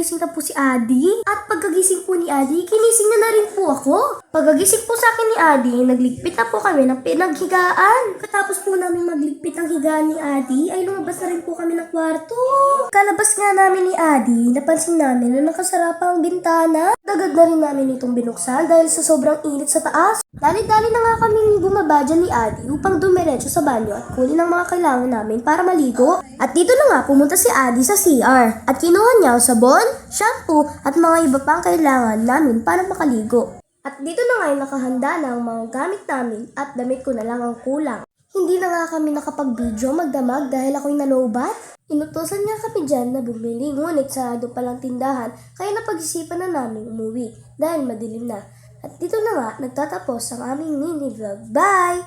nagising na po si Adi. At pagkagising po ni Adi, kinising na rin po ako. Pagkagising po sa akin ni Adi, nagligpit na po kami ng pinaghigaan. Katapos po namin magligpit ang higaan ni Adi, ay lumabas na rin po kami ng kwarto. Kalabas nga namin ni Adi, napansin namin na nakasara pa ang bintana. Dagad na rin namin itong binuksan dahil sa sobrang init sa taas. Dali-dali na nga kami bumaba dyan ni Adi upang dumiretso sa banyo at kunin ang mga kailangan namin para maligo. At dito na nga pumunta si Adi sa CR at kinuha niya ang sabon, shampoo at mga iba pang kailangan namin para makaligo. At dito na nga ay nakahanda na ang mga gamit namin at damit ko na lang ang kulang. Hindi na nga kami nakapag-video magdamag dahil ako'y nalobat. Inutosan niya kami dyan na bumili, ngunit sarado palang tindahan kaya napag-isipan na namin umuwi dahil madilim na. At dito na nga nagtatapos ang aming mini vlog. Bye!